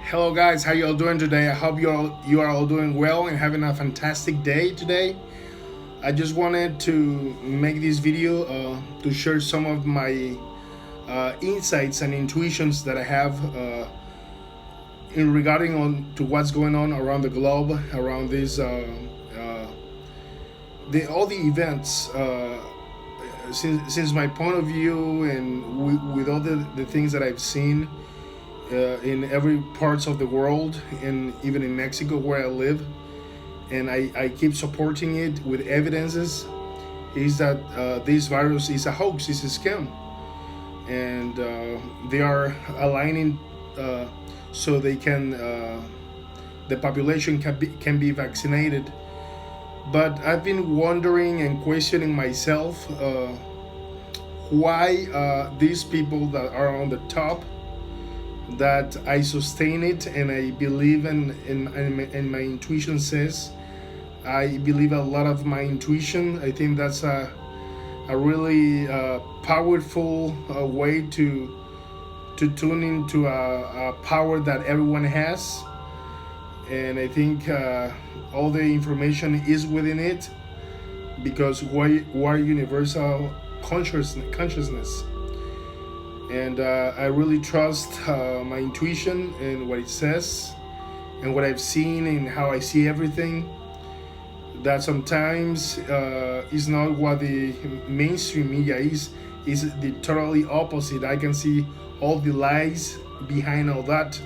Hello guys, how you all doing today? I hope you are all doing well and having a fantastic day today. I just wanted to make this video to share some of my insights and intuitions that I have in regarding on to what's going on around the globe, around these all the events. Since my point of view and with all the things that I've seen in every parts of the world and even in Mexico where I live, and I keep supporting it with evidences, is that this virus is a hoax, is a scam, and they are aligning so they can the population can be vaccinated. But I've been wondering and questioning myself why these people that are on the top, that I sustain it and I believe in my intuition says, I believe a lot of my intuition. I think that's a really powerful way to tune into a power that everyone has, and I think all the information is within it, because we're universal consciousness, and I really trust my intuition and what it says and what I've seen and how I see everything. That sometimes is not what the mainstream media is the totally opposite. I can see all the lies behind all that,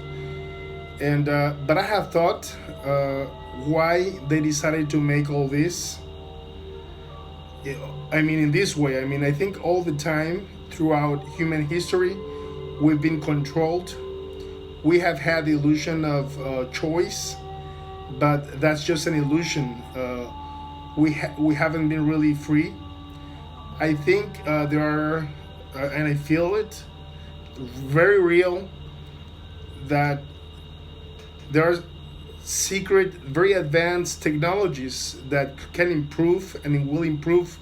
and but I have thought why they decided to make all this. I mean, in this way. I mean, I think all the time throughout human history, we've been controlled. We have had the illusion of choice, but that's just an illusion. We haven't been really free. I think there are, and I feel it, very real, that there are secret, very advanced technologies that can improve and will improve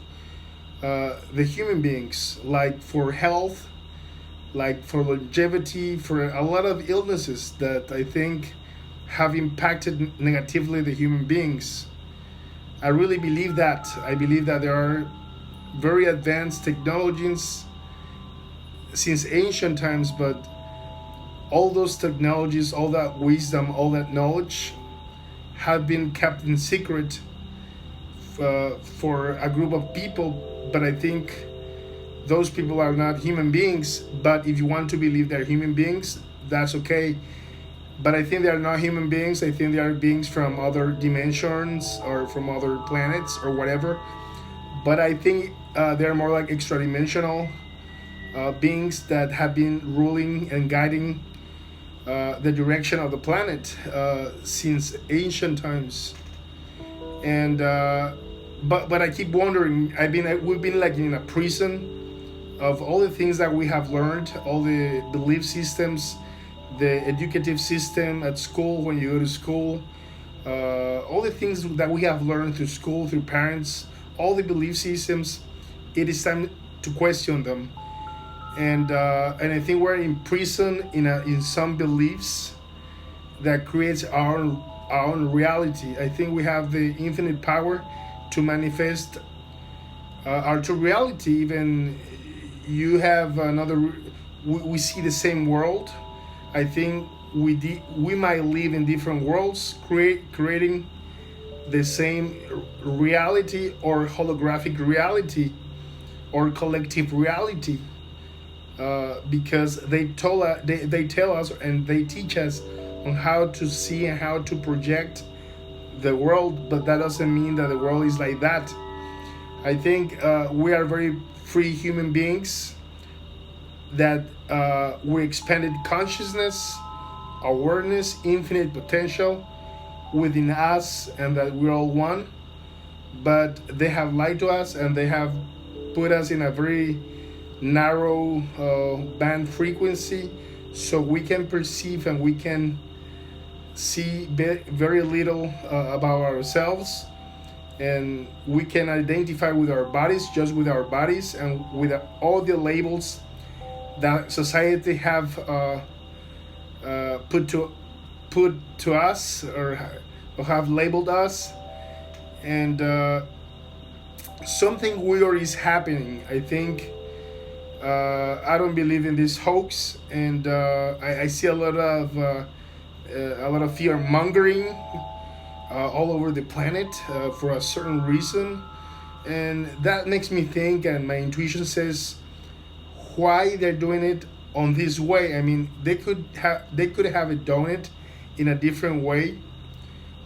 the human beings, like for health, like for longevity, for a lot of illnesses that I think have impacted negatively the human beings. I really believe that. I believe that there are very advanced technologies since ancient times, but all those technologies, all that wisdom, all that knowledge have been kept in secret for a group of people. But I think those people are not human beings. But if you want to believe they're human beings, that's okay. But I think they are not human beings. I think they are beings from other dimensions or from other planets or whatever. But I think they're more like extra dimensional beings that have been ruling and guiding the direction of the planet since ancient times. And but I keep wondering. We've been like in a prison of all the things that we have learned, all the belief systems, the educative system at school when you go to school, all the things that we have learned through school, through parents, all the belief systems. It is time to question them, and I think we're in prison in some beliefs that creates our own reality. I think we have the infinite power to manifest our true reality. Even you have another. We see the same world. I think we might live in different worlds, creating the same reality or holographic reality or collective reality, because they tell us and they teach us on how to see and how to project the world, but that doesn't mean that the world is like that. I think we are very free human beings, that we expanded consciousness, awareness, infinite potential within us, and that we're all one. But they have lied to us and they have put us in a very narrow band frequency, so we can perceive and we can see very little about ourselves, and we can identify with our bodies, just with our bodies, and with all the labels that society have put put to us or have labeled us, and something weird is happening. I think I don't believe in this hoax, and I see a lot of fear mongering all over the planet for a certain reason, and that makes me think. And my intuition says why they're doing it on this way. I mean, they could have it done it in a different way.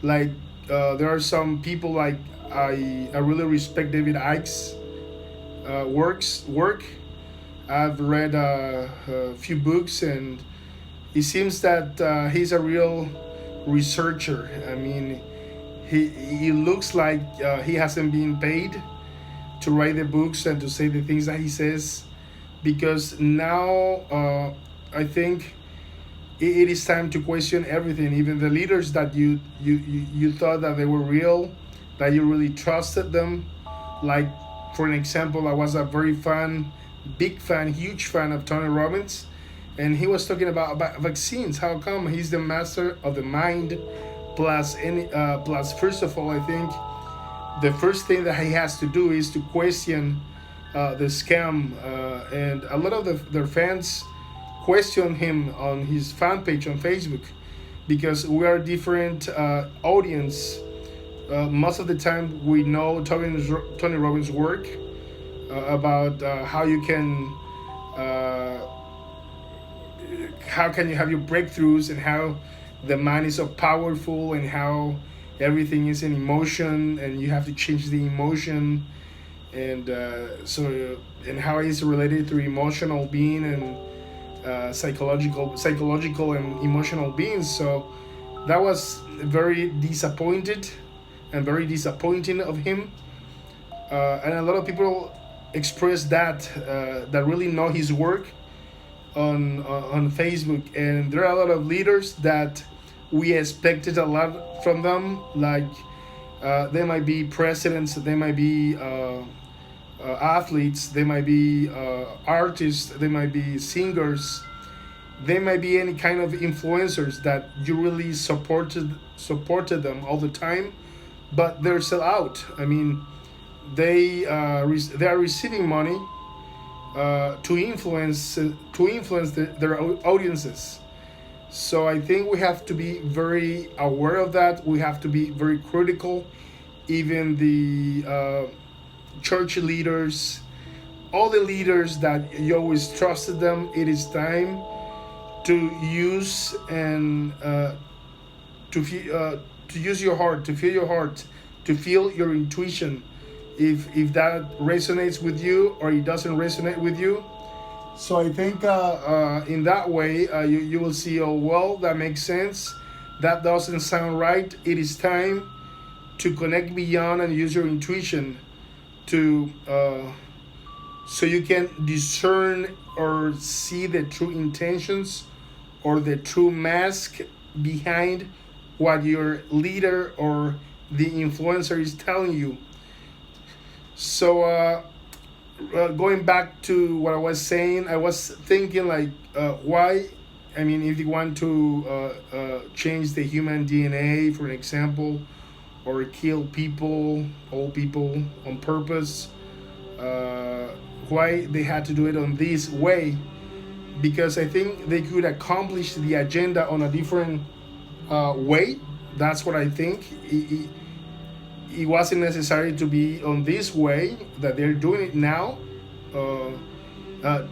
Like there are some people like I really respect David Icke's work. I've read a few books, and it seems that he's a real researcher. I mean, he looks like he hasn't been paid to write the books and to say the things that he says, because now I think it is time to question everything, even the leaders that you thought that they were real, that you really trusted them. Like, for an example, I was a big fan, huge fan of Tony Robbins, and he was talking about vaccines. How come he's the master of the mind? Plus, first of all, I think the first thing that he has to do is to question the scam, and a lot of their fans question him on his fan page on Facebook, because we are different audience. Most of the time, we know Tony Robbins' work about how you can you have your breakthroughs, and how the mind is so powerful, and how everything is an emotion, and you have to change the emotion, and and how it's related to emotional being and psychological and emotional beings. So that was very disappointing of him, and a lot of people express that really know his work on Facebook, and there are a lot of leaders that we expected a lot from them. Like they might be presidents, they might be athletes, they might be artists, they might be singers, they might be any kind of influencers that you really supported them all the time, but they're still out. I mean, they are receiving money to influence their audiences. So I think we have to be very aware of that. We have to be very critical. Even the church leaders, all the leaders that you always trusted them, it is time to use and to use your heart, to feel your heart, to feel your intuition. If that resonates with you or it doesn't resonate with you. So I think in that way you will see, oh well, that makes sense, that doesn't sound right. It is time to connect beyond and use your intuition to so you can discern or see the true intentions or the true mask behind what your leader or the influencer is telling you. So going back to what I was saying, I was thinking like why, I mean, if you want to change the human DNA, for an example, or kill people, all people on purpose, why they had to do it on this way? Because I think they could accomplish the agenda on a different way. That's what I think. It wasn't necessary to be on this way that they're doing it now,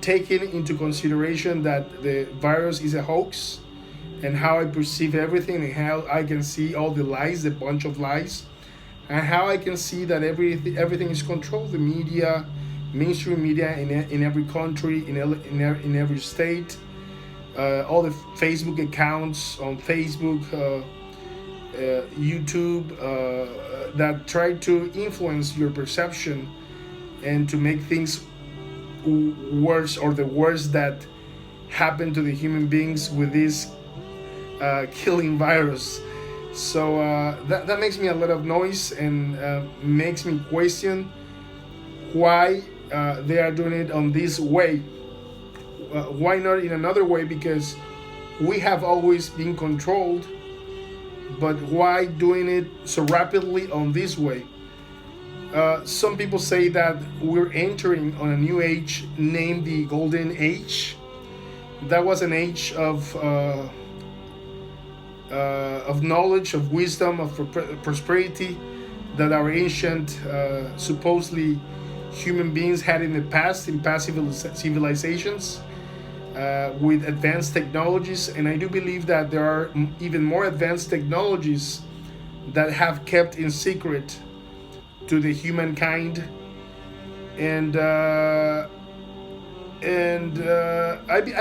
taking into consideration that the virus is a hoax, and how I perceive everything, and how I can see all the lies, the bunch of lies, and how I can see that everything is controlled. The media, mainstream media in every country, in every state, all the Facebook accounts on Facebook, YouTube, that try to influence your perception and to make things worse, or the worst that happened to the human beings with this killing virus. So that makes me a lot of noise, and makes me question why they are doing it on this way. Why not in another way? Because we have always been controlled but why doing it so rapidly on this way? Some people say that we're entering on a new age named the Golden Age. That was an age of knowledge, of wisdom, of prosperity that our ancient, supposedly human beings had in the past, in past civilizations, with advanced technologies. And I do believe that there are even more advanced technologies that have kept in secret to the humankind. And I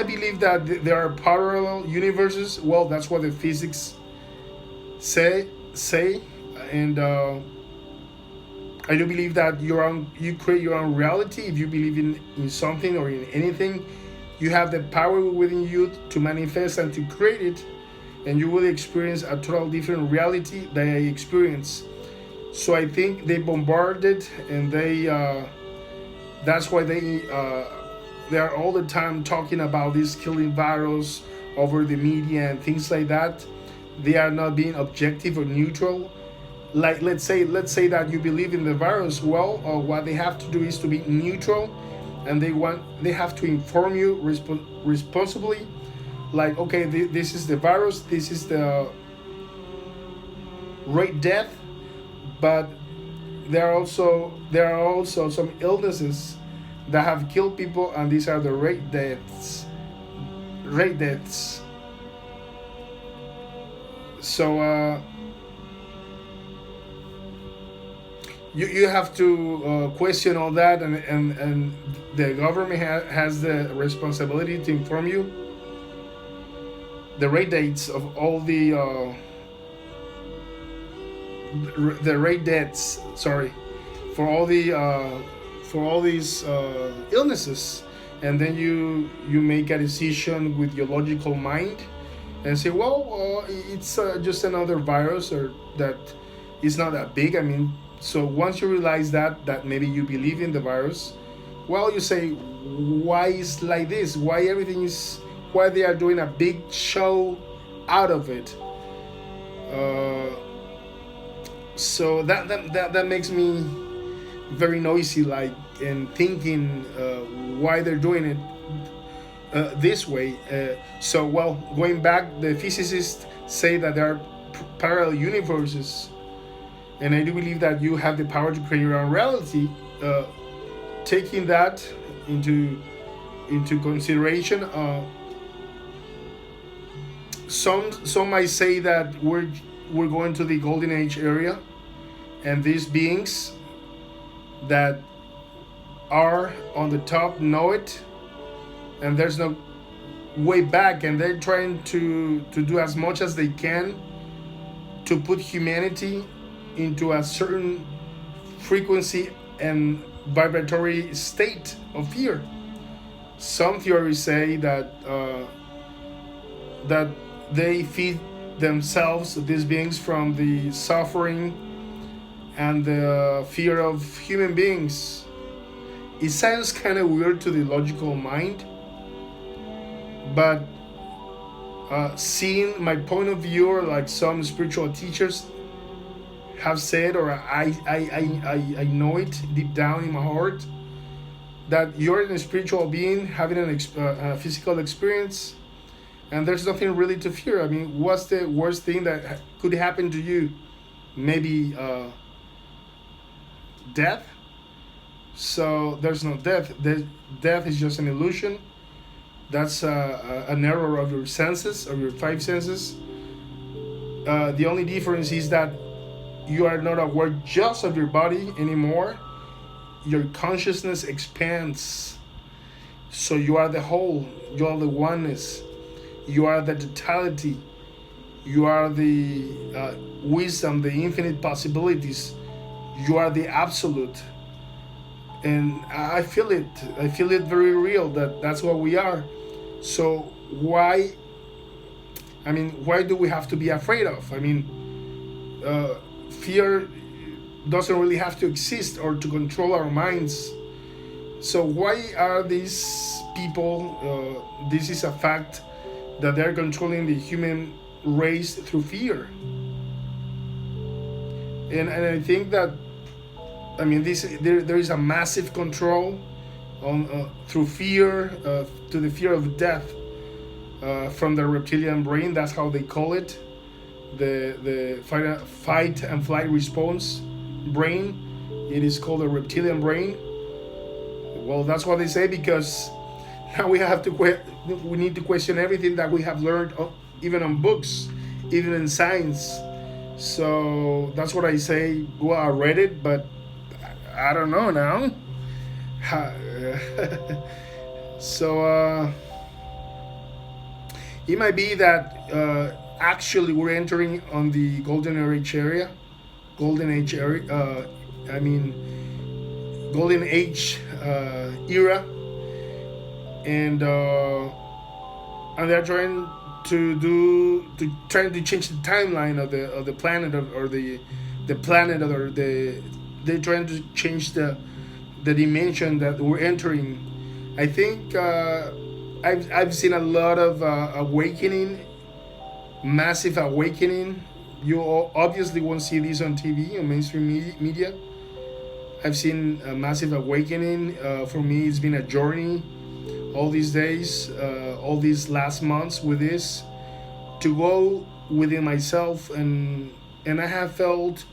believe that there are parallel universes. Well, that's what the physics say, and I do believe that you create your own reality. If you believe in something or in anything, you have the power within you to manifest and to create it, and you will experience a total different reality that I experience. So I think they bombarded, and that's why they are all the time talking about this killing virus over the media and things like that. They are not being objective or neutral. Like let's say that you believe in the virus. Well, what they have to do is to be neutral, and they have to inform you responsibly. Like, okay, this is the virus, this is the rate death, but there are also some illnesses that have killed people, and these are the rate deaths. So you have to question all that, and the government has the responsibility to inform you the rate dates of all the rate deaths. Sorry, for all these illnesses, and then you make a decision with your logical mind and say, well, it's just another virus, or that it's not that big. I mean, so once you realize that maybe you believe in the virus, well, you say, why is like this? Why they are doing a big show out of it? So that makes me very noisy, like, and thinking why they're doing it this way. So, well, going back, the physicists say that there are parallel universes, and I do believe that you have the power to create your own reality. Taking that into consideration, some might say that we're going to the Golden Age area, and these beings that are on the top know it, and there's no way back, and they're trying to do as much as they can to put humanity into a certain frequency and vibratory state of fear. Some theories say that they feed themselves, these beings, from the suffering and the fear of human beings. It sounds kind of weird to the logical mind, but seeing my point of view, or like some spiritual teachers have said, or I know it deep down in my heart, that you're a spiritual being having a physical experience, and there's nothing really to fear. I mean, what's the worst thing that could happen to you? Maybe death. So there's no death. Death is just an illusion. That's an error of your senses, of your five senses. The only difference is that you are not aware just of your body anymore. Your consciousness expands. So you are the whole, you are the oneness, you are the totality, you are the wisdom, the infinite possibilities, you are the absolute. And I feel it very real that's what we are. So why do we have to be afraid of? I mean, fear doesn't really have to exist or to control our minds. So why are these people, this is a fact, that they're controlling the human race through fear? and I think that, I mean, there is a massive control on through fear, to the fear of death, from the reptilian brain. That's how they call it, the fight and flight response brain. It is called the reptilian brain. Well, that's what they say, because now we need to question everything that we have learned, even on books, even in science. So that's what I say. Well, I read it, but I don't know now. So it might be that actually we're entering on the golden age area. I mean, golden age era, and they're trying to change the timeline of the planet, or the planet, or they're trying to change the dimension that we're entering. I think I've seen a lot of awakening, massive awakening. You obviously won't see this on TV, on mainstream media. I've seen a massive awakening. For me, it's been a journey all these days, all these last months with this, to go within myself, and I have felt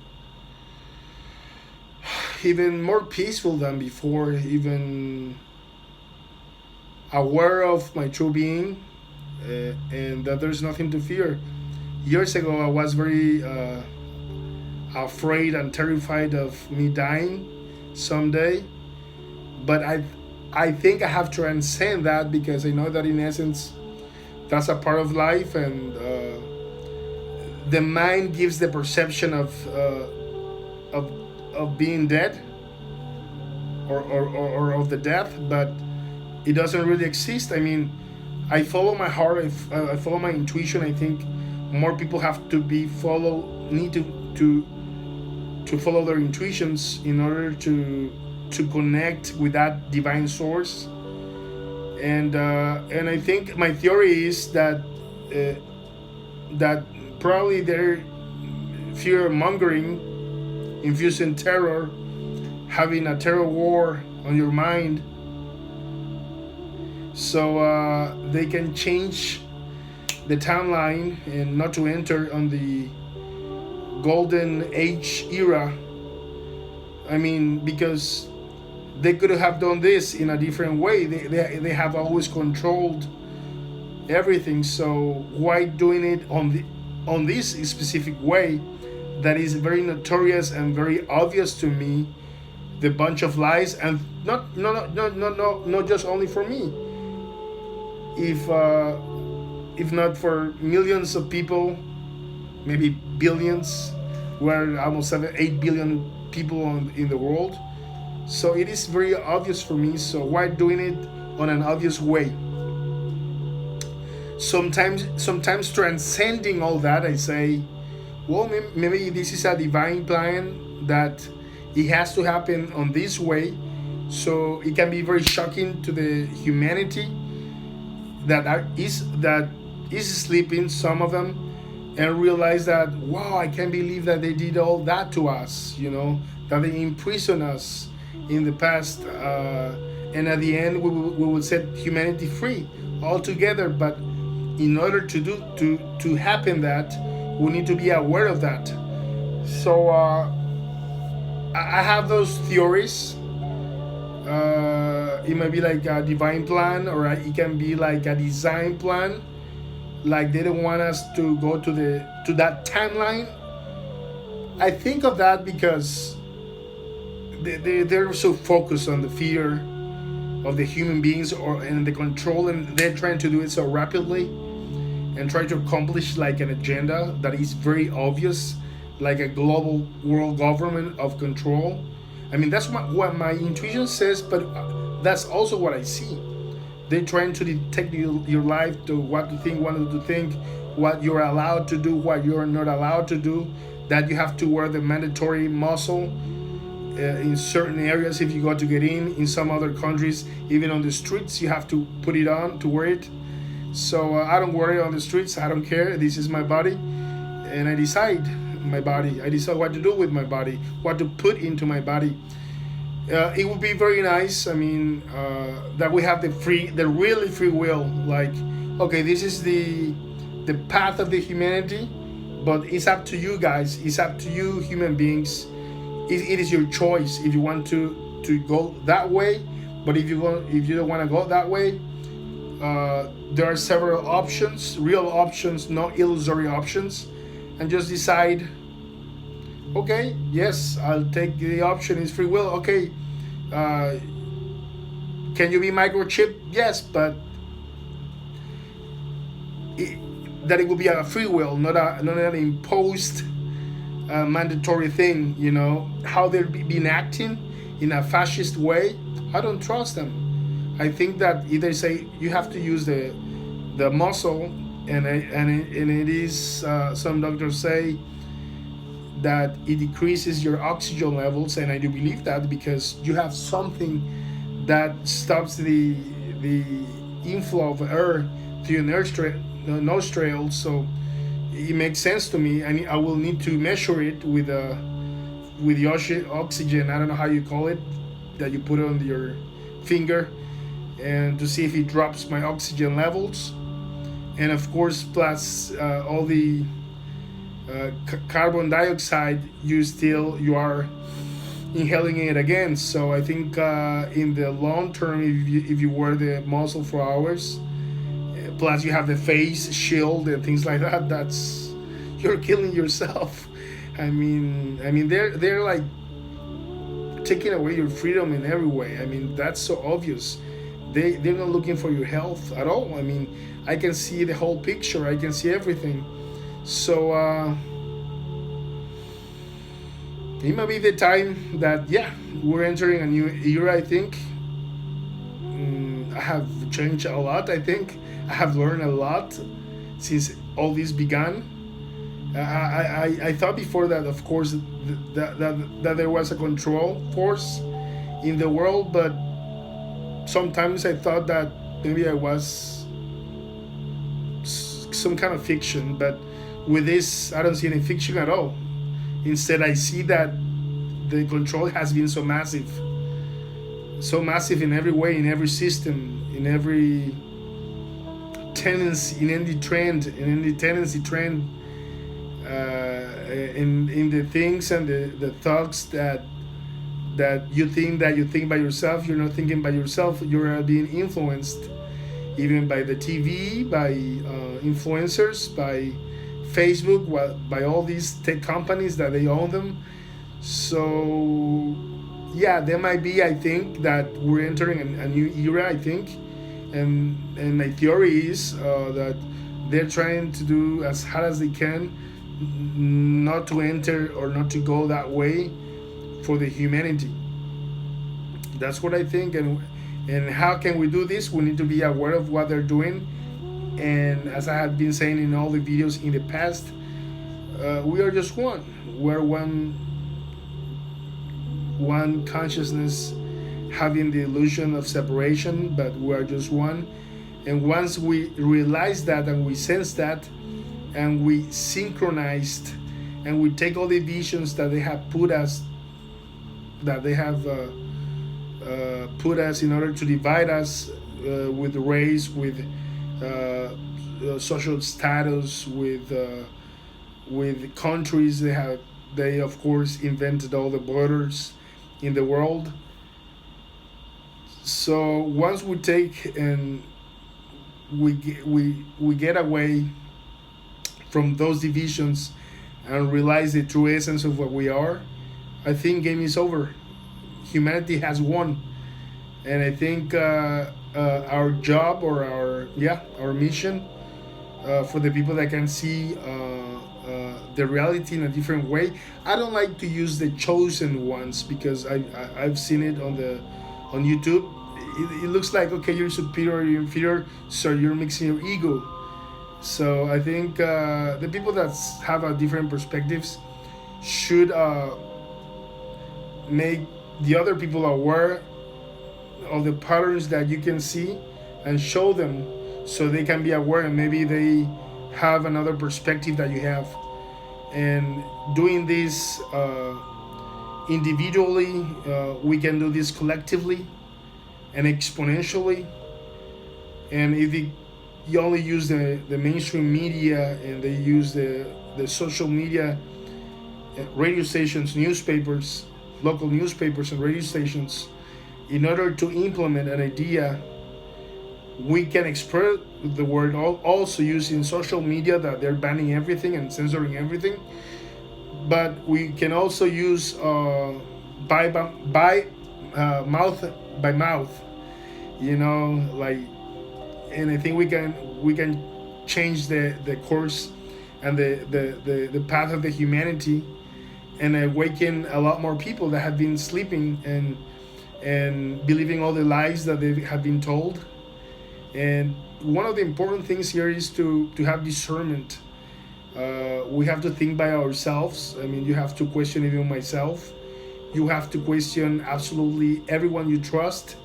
even more peaceful than before, even aware of my true being, and that there's nothing to fear. Years ago, I was very afraid and terrified of me dying someday, but I think I have to transcend that, because I know that in essence that's a part of life, and the mind gives the perception of being dead, or of the death, but it doesn't really exist. I mean, I follow my heart, I follow my intuition. I think more people have to need to follow their intuitions in order to connect with that divine source. And I think my theory is that that probably they're fear mongering, infusing terror, having a terror war on your mind, so they can change the timeline and not to enter on the golden age era. I mean, because they could have done this in a different way. They have always controlled everything. So why doing it on this specific way that is very notorious and very obvious to me? The bunch of lies, and not just only for me. If not for millions of people, maybe billions, we're almost 8 billion people in the world. So it is very obvious for me. So why doing it on an obvious way? Sometimes transcending all that, I say, well, maybe this is a divine plan that it has to happen on this way, so it can be very shocking to the humanity that is sleeping, some of them, and realize that, wow, I can't believe that they did all that to us, that they imprisoned us in the past, and at the end we will set humanity free altogether. But in order to happen that, we need to be aware of that. So I have those theories. It might be like a divine plan, or it can be like a design plan. Like they don't want us to go to that timeline. I think of that because they're so focused on the fear of the human beings, and the control, and they're trying to do it so rapidly and try to accomplish like an agenda that is very obvious, like a global world government of control. I mean, that's what my intuition says, but that's also what I see. They're trying to detect your life, to what to think, what to think, what you're allowed to do, what you're not allowed to do, that you have to wear the mandatory muzzle in certain areas if you got to get in some other countries, even on the streets, you have to put it on to wear it. So I don't wear it on the streets. I don't care. This is my body, and I decide my body. I decide what to do with my body, what to put into my body. It would be very nice. I mean, that we have the really free will. Like, okay, this is the path of the humanity, but it's up to you guys. It's up to you, human beings. It is your choice if you want to go that way. But if you don't want to go that way, there are several options, real options, not illusory options, and just decide. Okay, yes, I'll take the option. It's free will. Okay, can you be microchipped? Yes, but that it will be a free will, not an imposed mandatory thing. You know how they've been acting in a fascist way. I don't trust them. I think that either say you have to use the muscle, and it is some doctors say that it decreases your oxygen levels, and I do believe that because you have something that stops the inflow of air through your nostrils. So it makes sense to me, and I will need to measure it with the oxygen. I don't know how you call it, that you put on your finger, and to see if it drops my oxygen levels, and of course plus all the carbon dioxide you are inhaling it again. So I think in the long term, if you wear the muscle for hours, plus you have the face shield and things like that, that's you're killing yourself. I mean they're like taking away your freedom in every way. I mean, that's so obvious. They're not looking for your health at all. I mean, I can see the whole picture. I can see everything. So it might be the time that we're entering a new era. I think I have changed a lot. I think I have learned a lot since all this began. I thought before that, of course, that there was a control force in the world, but sometimes I thought that maybe I was some kind of fiction. But with this, I don't see any fiction at all. Instead, I see that the control has been so massive in every way, in every system, in every tendency, in any tendency trend. In the things and the thoughts that you think by yourself. You're not thinking by yourself. You're being influenced even by the TV, by influencers, by Facebook, by all these tech companies that they own them. So there might be, I think that we're entering a new era, I think, and my theory is that they're trying to do as hard as they can not to enter or not to go that way for the humanity. That's what I think. And how can we do this? We need to be aware of what they're doing, and as I have been saying in all the videos in the past, we are just one. We're one consciousness, having the illusion of separation, but we are just one. And once we realize that and we sense that, and we synchronized, and we take all the visions that they have put us in order to divide us with race, with social status, with countries. They of course invented all the borders in the world. So once we take and we get away from those divisions and realize the true essence of what we are, I think game is over. Humanity has won, and I think our job or our mission for the people that can see the reality in a different way. I don't like to use the chosen ones because I've seen it on YouTube. It looks like, okay, you're superior, you're inferior, so you're mixing your ego. So I think the people that have a different perspectives should make the other people aware of the patterns that you can see and show them so they can be aware, and maybe they have another perspective that you have. and doing this individually, we can do this collectively and exponentially. And if you only use the mainstream media, and they use the social media, radio stations, newspapers, local newspapers and radio stations, in order to implement an idea, we can express the word also using social media, that they're banning everything and censoring everything. But we can also use by mouth by mouth, like. And I think we can change the course and the path of the humanity, and awaken a lot more people that have been sleeping and believing all the lies that they have been told. And one of the important things here is to have discernment. We have to think by ourselves. I mean, you have to question even myself. You have to question absolutely everyone you trust,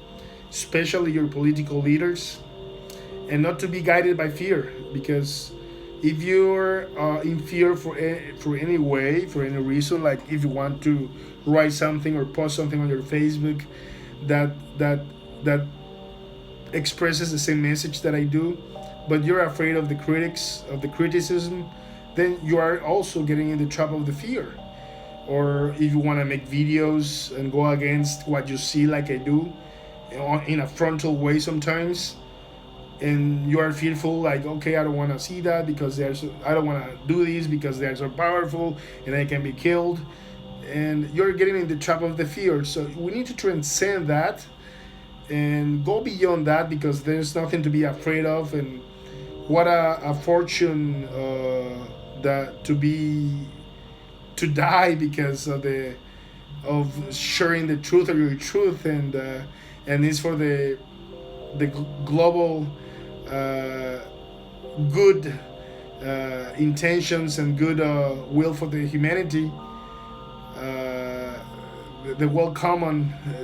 especially your political leaders, and not to be guided by fear. Because if you're in fear for any way, for any reason, like if you want to write something or post something on your Facebook that expresses the same message that I do, but you're afraid of the criticism, then you are also getting in the trap of the fear. Or if you want to make videos and go against what you see, like I do, in a frontal way sometimes, and you are fearful, like, okay, I don't want to see that because I don't want to do this because they're so powerful and I can be killed, and you're getting in the trap of the fear. So we need to transcend that and go beyond that, because there's nothing to be afraid of. And what a fortune that to die because of sharing the truth or your truth, and it's for the global good intentions and good will for the humanity, the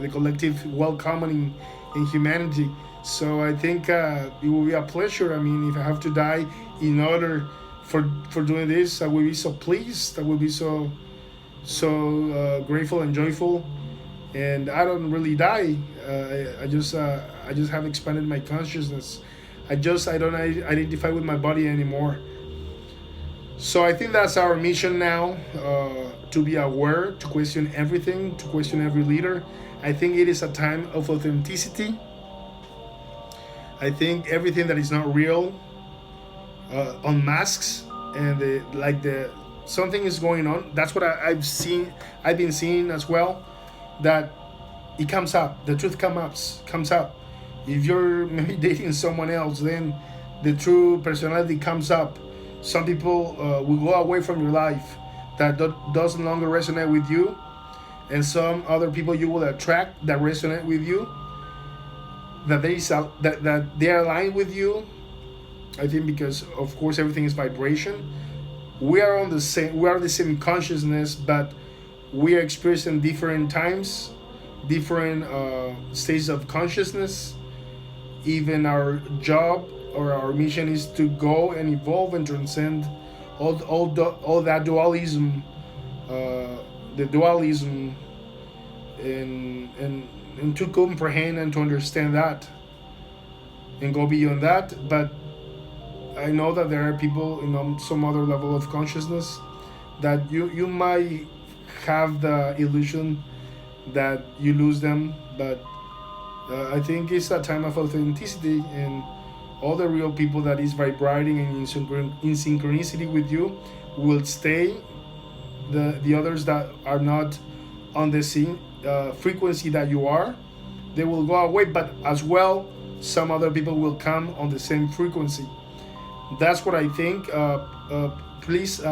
the collective welcoming in humanity. So I think it will be a pleasure. I mean, if I have to die in order for doing this, I will be so pleased. I will be so grateful and joyful. And I don't really die. I just have expanded my consciousness. I don't identify with my body anymore. So I think that's our mission now, to be aware, to question everything, to question every leader. I think it is a time of authenticity. I think everything that is not real unmasks, and something is going on. That's what I've been seeing as well, that it comes up, the truth comes up. If you're maybe dating someone else, then the true personality comes up. Some people will go away from your life that doesn't longer resonate with you, and some other people you will attract that resonate with you, that they are aligned with you. I think because of course everything is vibration. We are the same consciousness, but we are experiencing different times, different states of consciousness. Even our job or our mission is to go and evolve and transcend all that dualism, the dualism, and to comprehend and to understand that and go beyond that. But I know that there are people in some other level of consciousness that you might have the illusion that you lose them, but I think it's a time of authenticity, and all the real people that is vibrating and in synchronicity with you will stay. The others that are not on the same frequency that you are, they will go away, but as well some other people will come on the same frequency. That's what I think. Please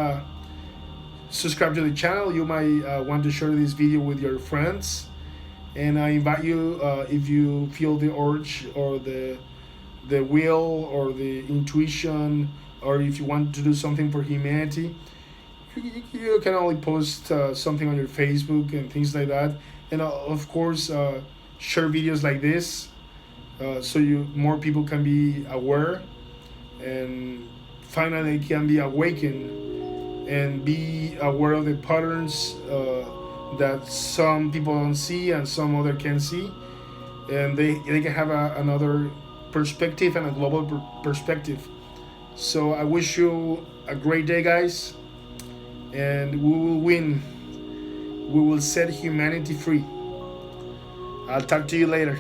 subscribe to the channel. You might want to share this video with your friends, and I invite you, if you feel the urge or the will or the intuition, or if you want to do something for humanity, you can only post something on your Facebook and things like that, and of course share videos like this, so more people can be aware and finally can be awakened and be aware of the patterns that some people don't see and some other can see, and they can have another perspective and a global perspective. So I wish you a great day, guys, and we will win. We will set humanity free. I'll talk to you later.